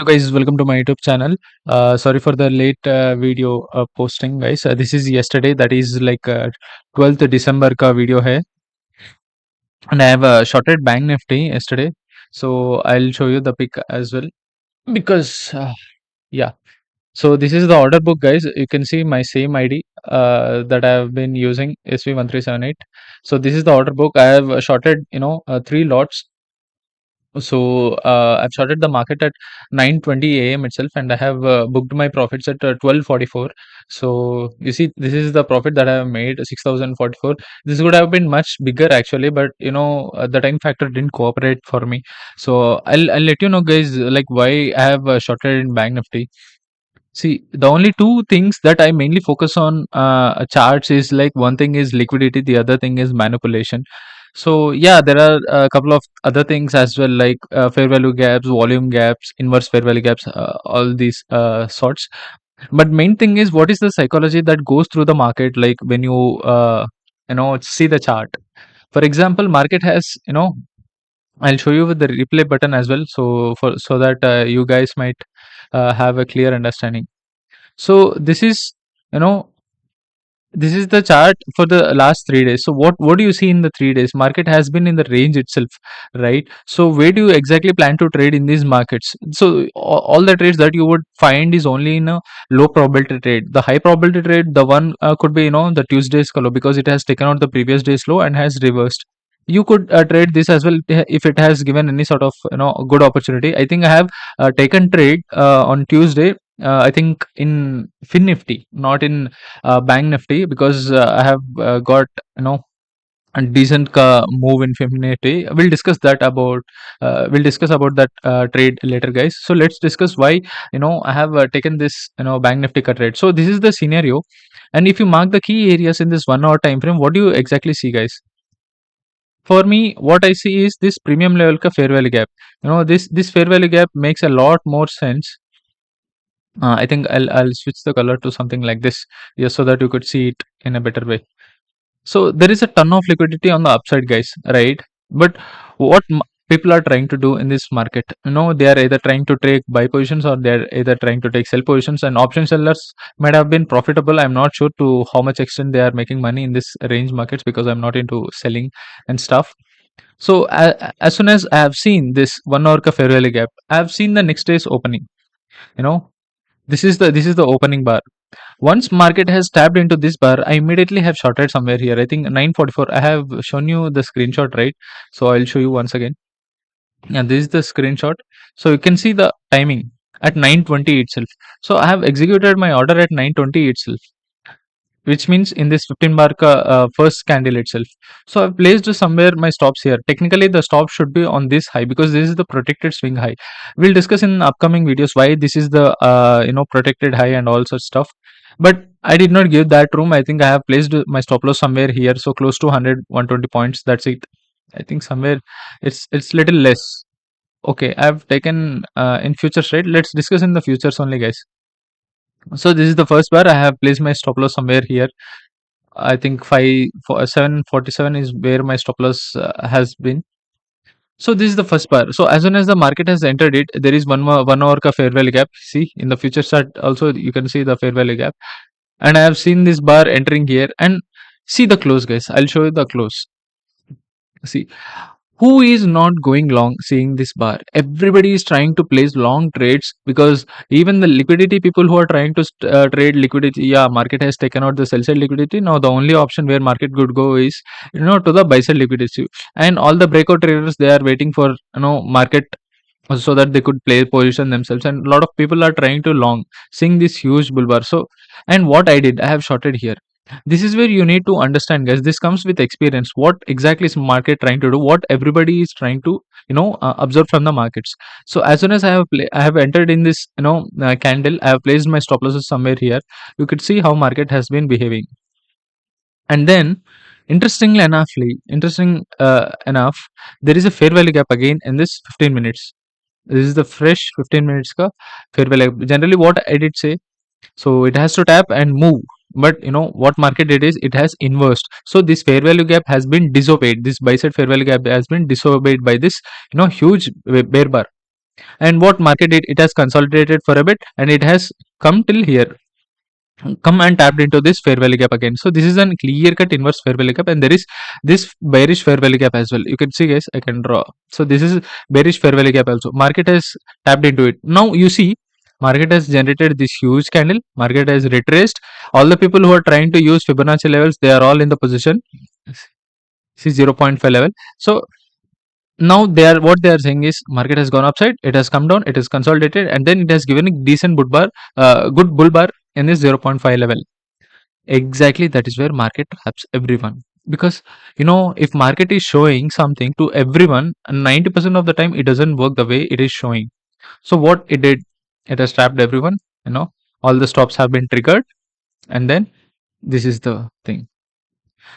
Hello guys, welcome to my YouTube channel. Sorry for the late video posting, guys. This is yesterday, that is like 12th December ka video hai, and I have shorted Bank Nifty yesterday, so I'll show you the pic as well because yeah. So this is the order book, guys. You can see my same ID that I have been using, SV1378. So this is the order book. I have shorted, three lots. So I've started the market at 9:20 a.m. itself, and I have booked my profits at 12:44. So you see, this is the profit that I have made, 6,044. This would have been much bigger actually, but the time factor didn't cooperate for me. So I'll let you know, guys, like why I have shorted in Bank Nifty. See, the only two things that I mainly focus on charts is like one thing is liquidity, the other thing is manipulation. So yeah, there are a couple of other things as well, like fair value gaps, volume gaps, inverse fair value gaps, all these sorts. But main thing is what is the psychology that goes through the market, like when you see the chart. For example, market has I'll show you with the replay button as well, so that you guys might have a clear understanding. So you know, this is the chart for the last 3 days. So what do you see in the 3 days? Market has been in the range itself, right? So where do you exactly plan to trade in these markets? So all the trades that you would find is only in a low probability trade. The high probability trade, the one could be the Tuesday's low, because it has taken out the previous day's low and has reversed. You could trade this as well if it has given any sort of good opportunity. I think I have taken trade on Tuesday, I think in Nifty, not in Bank Nifty, because I have got a decent move in Nifty. We'll discuss about that trade later, guys. So let's discuss why I have taken this Bank Nifty cut trade. So this is the scenario, and if you mark the key areas in this 1 hour time frame, what do you exactly see, guys? For me, what I see is this premium level ka fair value gap. This fair value gap makes a lot more sense. I think I'll switch the color to something like this, just so that you could see it in a better way. So there is a ton of liquidity on the upside, guys, right? But what people are trying to do in this market, they are either trying to take buy positions or they're either trying to take sell positions. And option sellers might have been profitable. I'm not sure to how much extent they are making money in this range markets, because I'm not into selling and stuff. So as soon as I have seen this 1 hour ka fair value gap, I have seen the next day's opening. You know, this is the opening bar. Once market has tapped into this bar, I immediately have shorted somewhere here. I think 9:44. I have shown you the screenshot, right? So I'll show you once again. And this is the screenshot. So you can see the timing at 9:20 itself. So I have executed my order at 9:20 itself, which means in this 15 bar first candle itself. So I've placed somewhere my stops here. Technically the stop should be on this high, because this is the protected swing high. We'll discuss in upcoming videos why this is the protected high and all such stuff. But I did not give that room. I think I have placed my stop loss somewhere here, so close to 100 120 points. That's it. I think somewhere it's little less. Okay, I've taken in futures, right? Let's discuss in the futures only, guys. So this is the first bar. I have placed my stop loss somewhere here. I think 747 is where my stop loss has been. So this is the first bar. So as soon as the market has entered it, there is 1 hour ka fair value gap. See, in the future chart also you can see the fair value gap. And I have seen this bar entering here, and see the close, guys. I'll show you the close. See, who is not going long seeing this bar? Everybody is trying to place long trades, because even the liquidity people who are trying to trade liquidity, yeah, market has taken out the sell side liquidity. Now the only option where market could go is to the buy side liquidity, and all the breakout traders, they are waiting for market so that they could play position themselves, and a lot of people are trying to long seeing this huge bull bar. So, and what I did, I have shorted here. This is where you need to understand, guys. This comes with experience. What exactly is market trying to do? What everybody is trying to observe from the markets. So as soon as I have entered in this candle, I have placed my stop losses somewhere here. You could see how market has been behaving. And then interesting enough, there is a fair value gap again in this 15 minutes. This is the fresh 15 minutes ka fair value gap. Generally what I did say, so it has to tap and move, but what market did is it has inversed. So this fair value gap has been disobeyed. This buy side fair value gap has been disobeyed by this huge bear bar. And what market did, it has consolidated for a bit and it has come till here, come and tapped into this fair value gap again. So this is a clear cut inverse fair value gap, and there is this bearish fair value gap as well. You can see, guys, I can draw. So this is bearish fair value gap also. Market has tapped into it. Now you see, market has generated this huge candle. Market has retraced. All the people who are trying to use Fibonacci levels, they are all in the position. See 0.5 level. So now they are, what they are saying is, market has gone upside, it has come down, it is consolidated, and then it has given a decent bull bar, good bull bar in this 0.5 level. Exactly, that is where market traps everyone. Because if market is showing something to everyone, 90% of the time it doesn't work the way it is showing. So what it did, it has trapped everyone. All the stops have been triggered, and then this is the thing.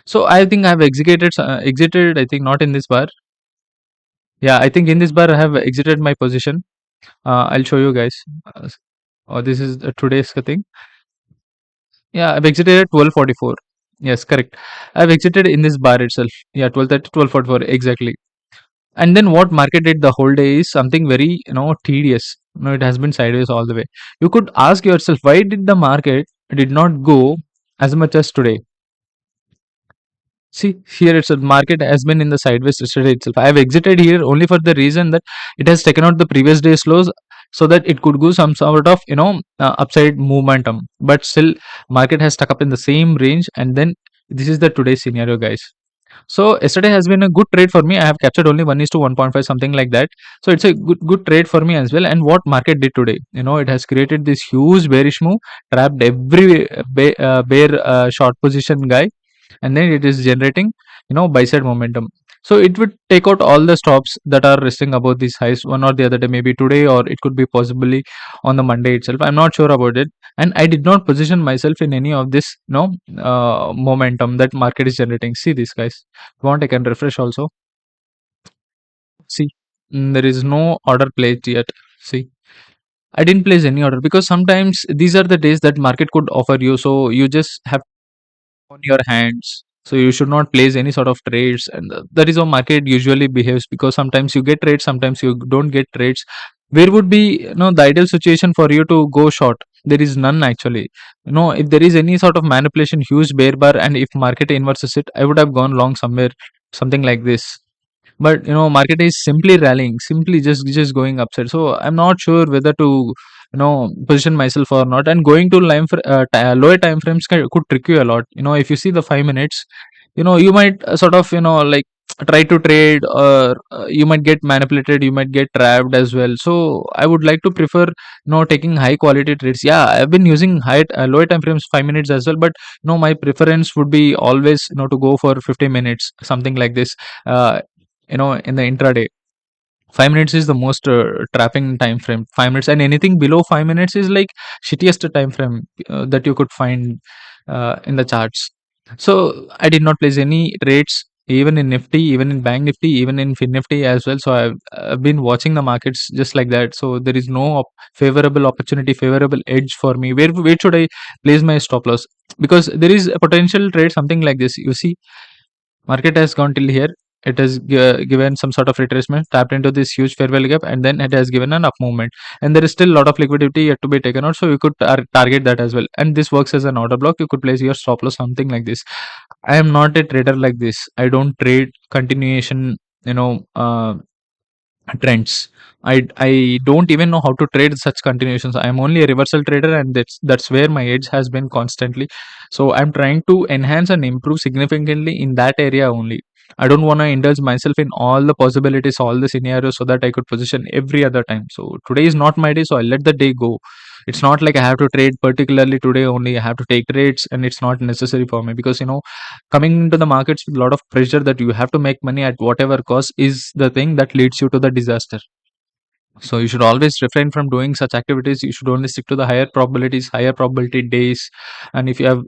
So I think I have exited. I think not in this bar. Yeah, I think in this bar I have exited my position. I'll show you guys. This is today's thing. Yeah, I've exited at 12:44. Yes, correct. I've exited in this bar itself. Yeah, 12:30, 12:44 exactly. And then what market did the whole day is something very tedious. It has been sideways all the way. You could ask yourself, why did the market did not go as much as today? See, here it's a market has been in the sideways yesterday itself. I have exited here only for the reason that it has taken out the previous day's lows so that it could go some sort of upside momentum. But still, market has stuck up in the same range, and then this is the today's scenario, guys. So yesterday has been a good trade for me. I have captured only 1:1.5, something like that. So it's a good trade for me as well. And what market did today, it has created this huge bearish move, trapped every bear short position guy, and then it is generating buy side momentum. So it would take out all the stops that are resting above these highs one or the other day, maybe today, or it could be possibly on the Monday itself. I'm not sure about it, and I did not position myself in any of this momentum that market is generating. See this, guys. If you want, I can refresh also. See, there is no order placed yet. See, I didn't place any order because sometimes these are the days that market could offer you, so you just have on your hands. So you should not place any sort of trades, and that is how market usually behaves. Because sometimes you get trades, sometimes you don't get trades. Where would be the ideal situation for you to go short? There is none actually. If there is any sort of manipulation, huge bear bar, and if market inverses it, I would have gone long somewhere, something like this. But market is simply rallying, simply just going upside. So I'm not sure whether to position myself or not. And going to lower time frames could trick you a lot. If you see the 5 minutes, you might sort of like try to trade, or you might get manipulated, you might get trapped as well. So I would like to prefer taking high quality trades. Yeah, I've been using lower time frames 5 minutes as well, but my preference would be always to go for 50 minutes, something like this. uh, in the intraday, 5 minutes is the most trapping time frame. 5 minutes, and anything below 5 minutes is like shittiest time frame that you could find in the charts. So I did not place any rates, even in Nifty, even in Bank Nifty, even in Fin Nifty as well. So I've been watching the markets just like that. So there is no favorable opportunity, favorable edge for me. Where should I place my stop loss? Because there is a potential trade, something like this. You see, market has gone till here. It has given some sort of retracement, tapped into this huge fair value gap, and then it has given an up movement. And there is still a lot of liquidity yet to be taken out, so you could target that as well. And this works as an order block. You could place your stop loss, something like this. I am not a trader like this. I don't trade continuation, trends. I don't even know how to trade such continuations. I'm only a reversal trader, and that's where my edge has been constantly. So I'm trying to enhance and improve significantly in that area only. I don't want to indulge myself in all the possibilities, all the scenarios, so that I could position every other time. So today is not my day, so I let the day go. It's not like I have to trade particularly today only. I have to take trades, and it's not necessary for me. Because coming into the markets with a lot of pressure that you have to make money at whatever cost is the thing that leads you to the disaster. So you should always refrain from doing such activities. You should only stick to the higher probabilities, higher probability days. And if you have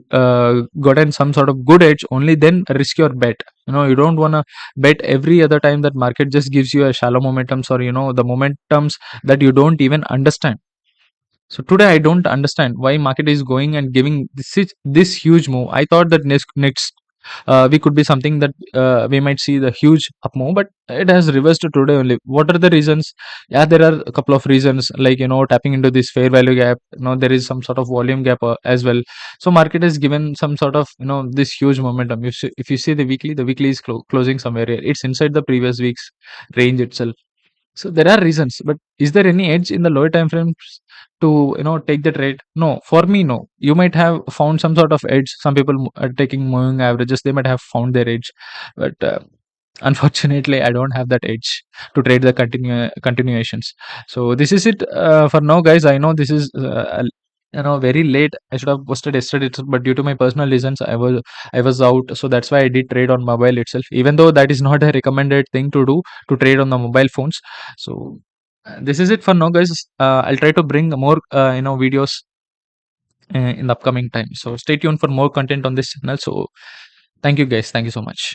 gotten some sort of good edge, only then risk your bet. You don't want to bet every other time that market just gives you a shallow momentums, or the momentums that you don't even understand. So today I don't understand why market is going and giving this huge move. I thought that next we could be something that we might see the huge up move, but it has reversed today only. What are the reasons? Yeah, there are a couple of reasons, like tapping into this fair value gap. There is some sort of volume gap as well. So market has given some sort of this huge momentum. If you see the weekly is closing somewhere here. It's inside the previous week's range itself. So there are reasons, but is there any edge in the lower time frames to take the trade? No, for me, no. You might have found some sort of edge. Some people are taking moving averages. They might have found their edge, but unfortunately, I don't have that edge to trade the continuations. So this is it for now, guys. I know this is very late. I should have posted yesterday, but due to my personal reasons, I was out. So that's why I did trade on mobile itself. Even though that is not a recommended thing to do, to trade on the mobile phones. So this is it for now, guys. I'll try to bring more videos in the upcoming time. So stay tuned for more content on this channel. So thank you, guys. Thank you so much.